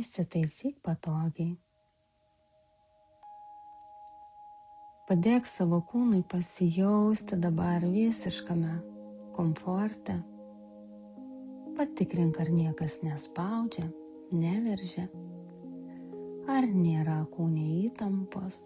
Įsitaisyk patogiai. Padėk savo kūnui pasijausti dabar visiškame komforte. Patikrink, ar niekas nespaudžia, neveržia, ar nėra kūne įtampos.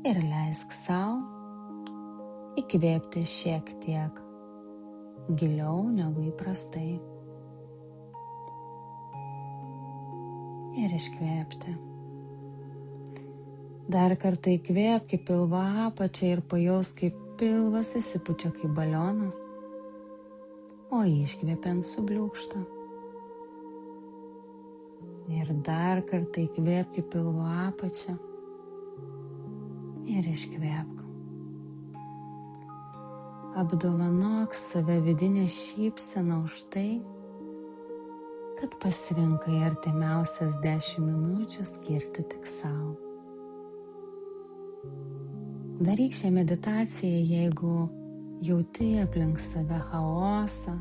Ir leisk sau įkvėpti šiek tiek giliau negu įprastai. Ir iškvėpti. Dar kartą įkvėpk į pilvo apačią ir pajausk, kaip pilvas įsipučia kaip balionas, o iškvėpiant subliūkšta. Ir dar kartą įkvėpk į pilvo apačią ir iškvėpk. Apdovanok save vidinę šypseną už tai, kad pasirinkai artimiausias 10 minučių skirti tik sau. Daryk šią meditaciją, jeigu jauti aplink save chaosą,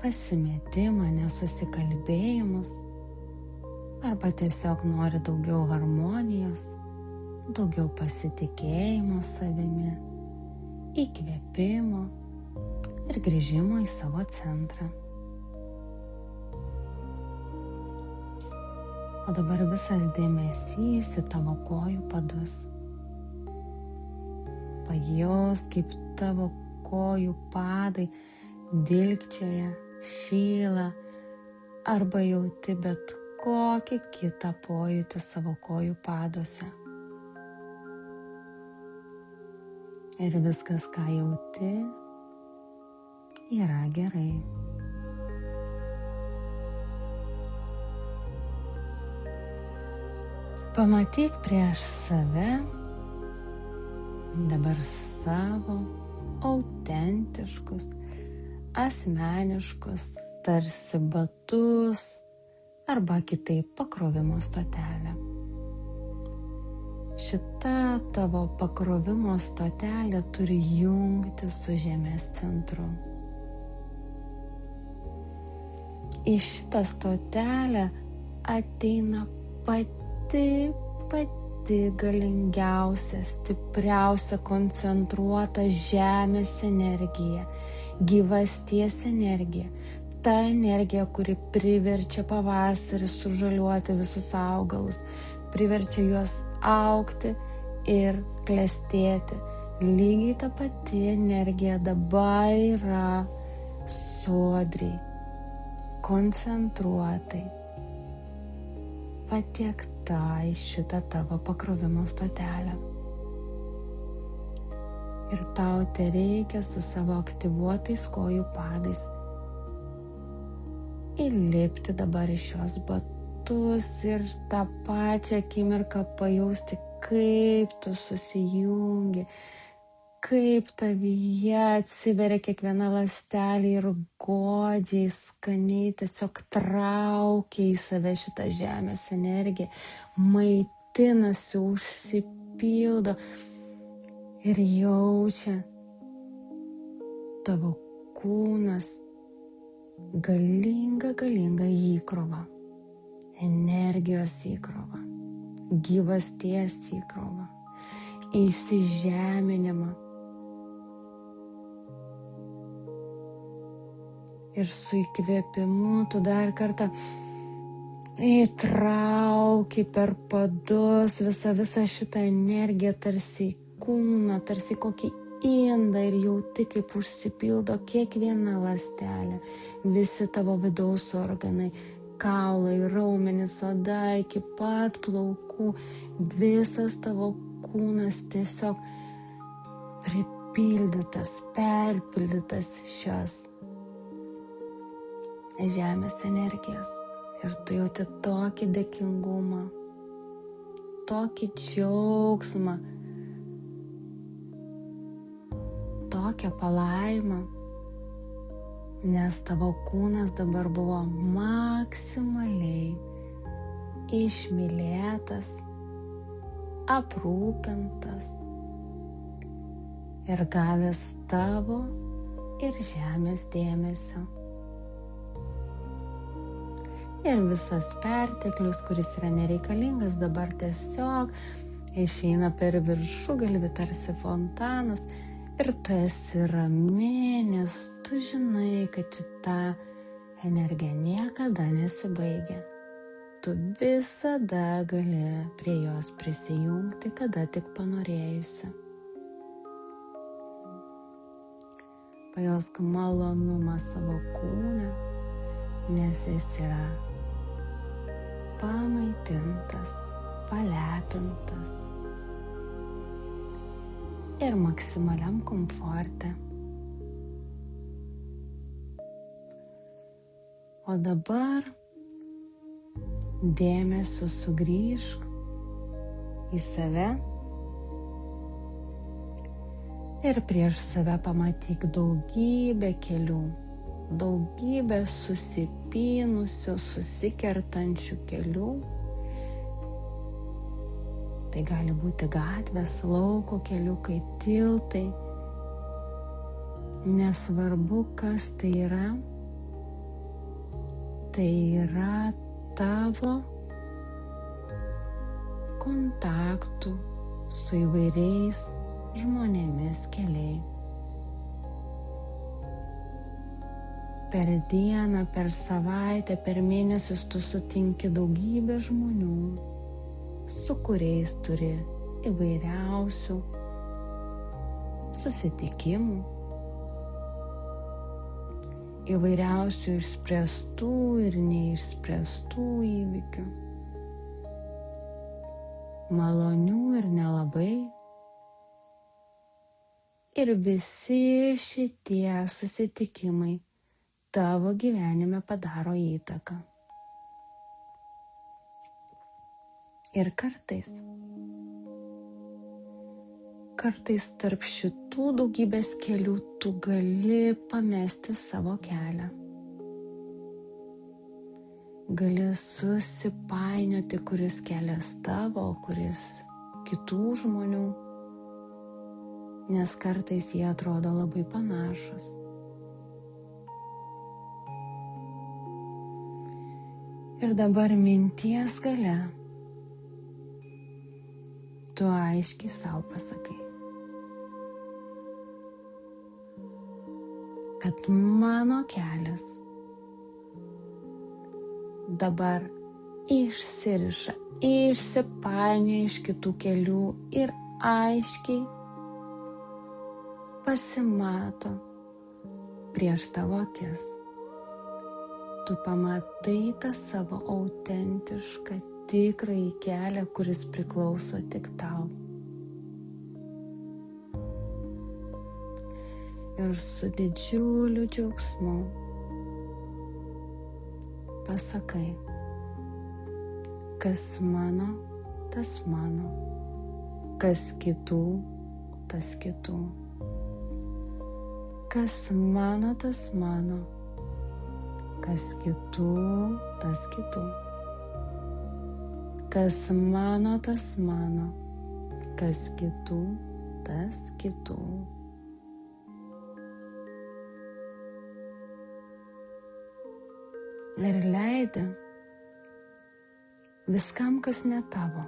pasimetimą, nesusikalbėjimus, arba tiesiog nori daugiau harmonijos, daugiau pasitikėjimo savimi, įkvėpimo ir grįžimo į savo centrą. O dabar visas dėmesys į tavo kojų padus. Pajausk, kaip tavo kojų padai dilgčioja, šyla, arba jauti bet kokį kitą pojūtį savo kojų paduose. Ir viskas, ką jauti, yra gerai. Pamatyk prieš save dabar savo autentiškus, asmeniškus, tarsi batus arba kitaip pakrovimo stotelę. Šita tavo pakrovimo stotelė turi jungti su žemės centru. Į šitą stotelę ateina pati galingiausia, stipriausia koncentruota žemės energija, gyvasties energija. Ta energija, kuri priverčia pavasarį sužaliuoti visus augalus, priverčia juos augti ir klestėti. Lygiai ta pati energija dabar yra sodriai, koncentruotai patiekta į šitą tavo pakrovimo stotelę. Ir tau tereikia su savo aktyvuotais kojų padais įlipti dabar į šios batus ir tą pačią akimirką pajausti, kaip tu susijungi, kaip tavyje atsiveria kiekviena ląstelė ir godžiai, skaniai tiesiog traukia į save šitą žemės energiją, maitinasi, užsipildo ir jaučia tavo kūnas galingą įkrovą, energijos įkrovą, gyvasties įkrovą, įsižeminimą. Ir su įkvėpimu tu dar kartą įtrauki per padus visą šitą energiją tarsi kūną, tarsi kokį indą ir jauti, kaip užsipildo kiekviena ląstelė, visi tavo vidaus organai, kaulai, raumenys, oda iki pat plaukų, visas tavo kūnas tiesiog pripildytas, perpildytas šios žemės energijos. Ir tu jauti tokį dėkingumą, tokį džiaugsmą, tokią palaimą, nes tavo kūnas dabar buvo maksimaliai išmylėtas, aprūpintas ir gavęs tavo ir žemės dėmesio. Ir visas perteklius, kuris yra nereikalingas, dabar tiesiog išeina per viršugalvį tarsi fontanas. Ir tu esi rami, nes tu žinai, kad šita energija niekada nesibaigia. Tu visada gali prie jos prisijungti, kada tik panorėjusi. Pajausk malonumą savo kūne, nes jis yra pamaitintas, palepintas ir maksimaliam komforte. O dabar dėmesiu sugrįžk į save ir prieš save pamatyk daugybę kelių, daugybę susipynusių, susikertančių kelių. Tai gali būti gatvės, lauko keliukai, tiltai. Nesvarbu, kas tai yra. Tai yra tavo kontaktų su įvairiais žmonėmis keliai. Per dieną, per savaitę, per mėnesius tu sutinki daugybę žmonių, su kuriais turi įvairiausių susitikimų, įvairiausių išspręstų ir neišspręstų įvykių, malonių ir nelabai. Ir visi šitie susitikimai tavo gyvenime padaro įtaką. Ir kartais tarp šitų daugybės kelių tu gali pamesti savo kelią. Gali susipainioti, kuris kelias tavo, kuris kitų žmonių, nes kartais jie atrodo labai panašus. Ir dabar minties gale tu aiškiai savo pasakai, kad mano kelias dabar išsiriša, išsipainioja iš kitų kelių ir aiškiai pasimato prieš tavo akis. Tu pamatai tą savo autentišką, tikrąjį kelią, kuris priklauso tik tau. Ir su didžiuliu džiaugsmu pasakai, kas mano, tas mano, kas kitų, tas kitų. Kas mano, tas mano, kas kitų, tas kitų. Kas mano, tas mano, kas kitų, tas kitų. Ir leidi viskam, kas ne tavo.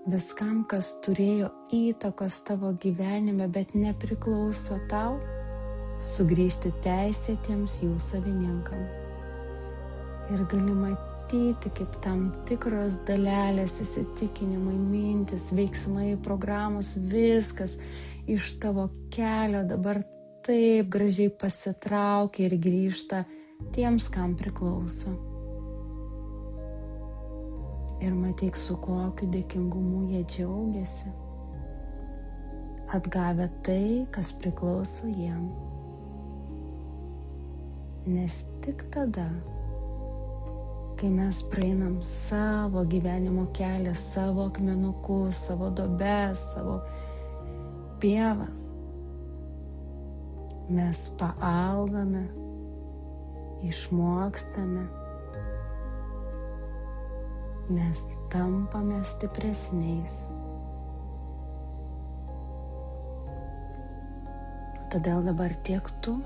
Viskam, kas turėjo įtakos tavo gyvenime, bet nepriklauso tau, sugrįžti teisėtiems jų savininkams. Ir gali matyti, kaip tam tikros dalelės, įsitikinimai, mintis, veiksmai, programos, viskas iš tavo kelio dabar taip gražiai pasitraukia ir grįžta tiems, kam priklauso. Ir matyk, su kokiu dėkingumu jie džiaugiasi, atgavę tai, kas priklauso jiem. Nes tik tada, kai mes praeinam savo gyvenimo kelią, savo akmenukus, savo duobes, savo pievas, mes paaugame, išmokstame, mes tampame stipresniais. Todėl dabar tiek tu,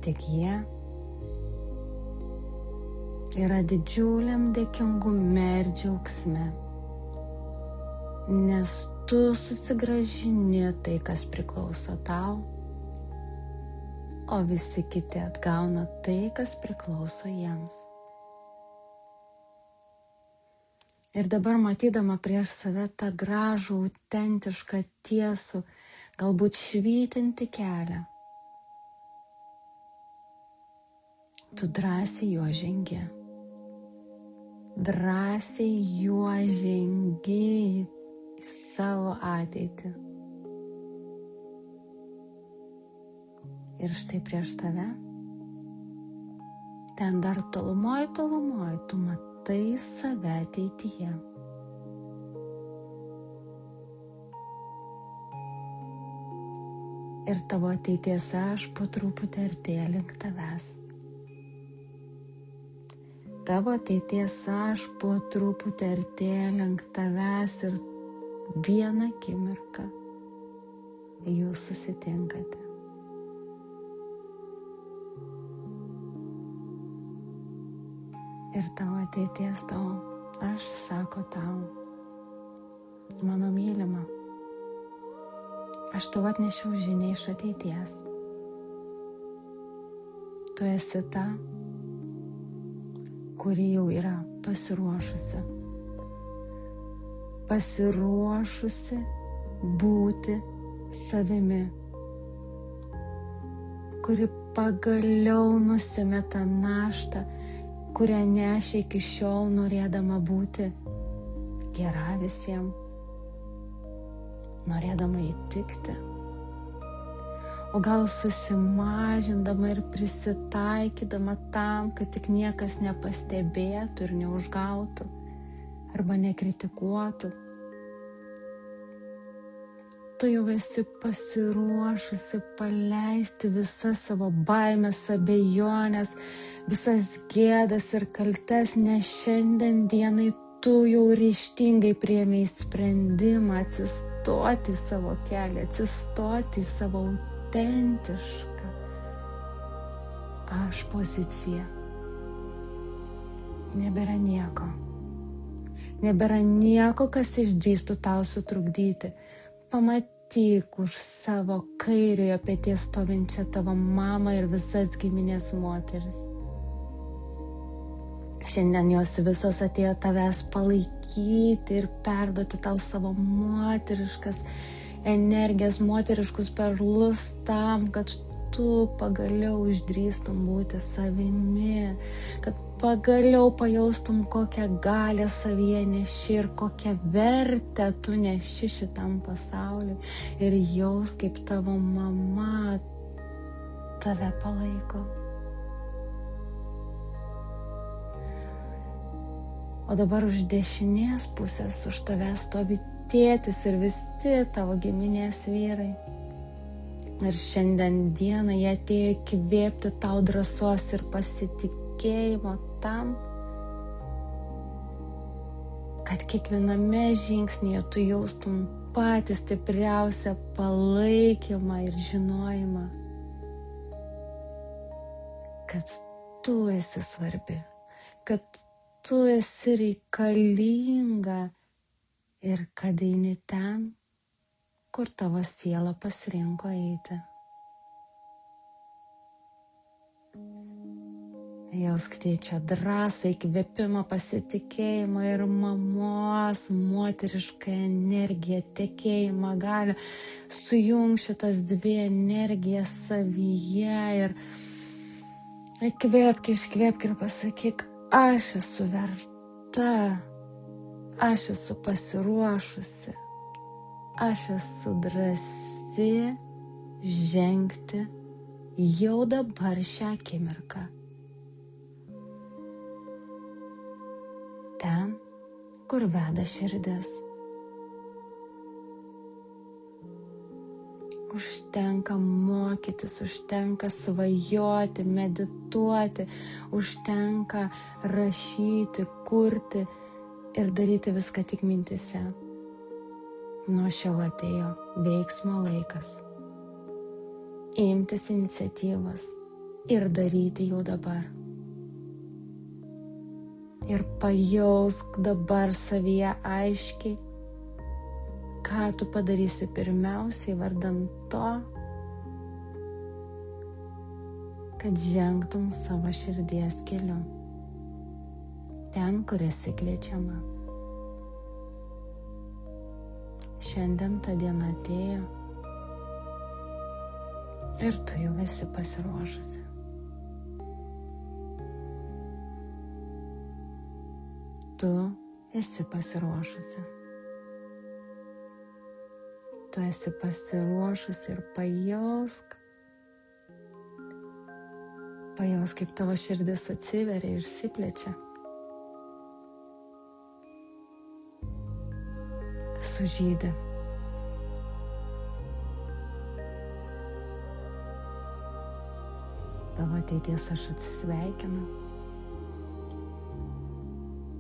tik jie yra didžiuliam dėkingume ir džiaugsme, nes tu susigrąžini tai, kas priklauso tau, o visi kiti atgauna tai, kas priklauso jiems. Ir dabar matydama prieš save tą gražų, autentišką, tiesų, galbūt švytinti kelią, tu drąsiai juo žengi. Drąsiai juo žengi į savo ateitį. Ir štai prieš tave, ten dar tolumoj, tu matai save ateityje. Ir tavo ateities aš po truputį artėja link tavęs. Tavo ateities aš po truputį artėja link tavęs ir vieną akimirką jūs susitinkate. Ir tavo ateities tau, aš sako tau, mano mylima, aš tau atnešiau žinią iš ateities. Tu esi ta, kuri jau yra pasiruošusi būti savimi, kuri pagaliau nusimė tą naštą, kurią nešė iki šiol norėdama būti gera visiems, norėdama įtikti, o gal susimažindama ir prisitaikydama tam, kad tik niekas nepastebėtų ir neužgautų arba nekritikuotų. Tu jau esi pasiruošusi paleisti visas savo baimės, abejonės, visas gėdas ir kaltes, nes šiandien dienai tu jau ryžtingai priėmei sprendimą atsistoti į savo kelią, atsistoti į savo autentišką aš poziciją. Nebėra nieko, kas išdrįstų tau sutrukdyti. Pamatyk už savo kairiojo peties stovinčią tavo mamą ir visas giminės moteris. Šiandien jos visos atėjo tavęs palaikyti ir perduoti tau savo moteriškas energijas, moteriškus perlus tam, kad tu pagaliau išdrįstum būti savimi, kad pagaliau pajaustum, kokią galią savyje neši ir kokią vertę tu neši šitam pasauliui ir jaus, kaip tavo mama tave palaiko. O dabar už dešinės pusės už tave stovi tėtis ir visi tavo giminės vyrai. Ir šiandien dieną jie atėjo įkvėpti tau drąsos ir pasitikėjimo tam, kad kiekviename žingsnyje tu jaustum patį stipriausią palaikymą ir žinojimą, kad tu esi svarbi, kad tu esi reikalinga ir kad eini ten, kur tavo siela pasirinko eiti. Jausk tėčio drąsą, įkvėpimą, pasitikėjimą ir mamos moterišką energiją, tekėjimą, galią. Sujung šitas dvi energijas savyje ir įkvėpk, iškvėpk ir pasakyk, aš esu verta, aš esu pasiruošusi, aš esu drąsi žengti jau dabar šią akimirką. Ten, kur veda širdis. Užtenka mokytis, užtenka svajoti, medituoti, užtenka rašyti, kurti ir daryti viską tik mintyse. Nuo šiol atėjo veiksmo laikas. Imtis iniciatyvas, ir daryti jau dabar. Ir pajausk dabar savyje aiškiai, ką tu padarysi pirmiausiai vardan to, kad žengtum savo širdies keliu, ten, kur esi kviečiama. Šiandien ta diena atėjo ir tu jau esi pasiruošusi. Tu esi pasiruošusi. Tu esi pasiruošusi ir pajausk, kaip tavo širdis atsiveria ir išsiplečia. Sužydi. Tavo ateities aš atsisveikinu,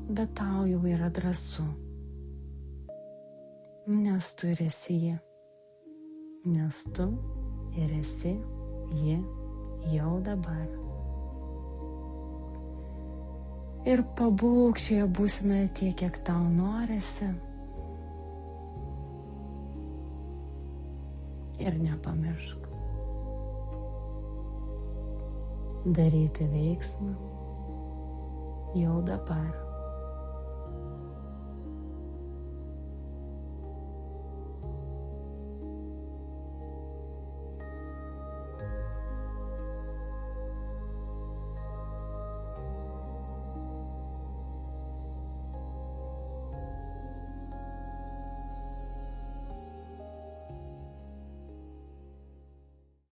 bet tau jau yra drąsu, nes tu ir esi ji, nes tu ir esi ji jau dabar. Ir pabūk šioje būsenoje tiek, kiek tau norisi. Ir nepamiršk daryti veiksmą jau dabar.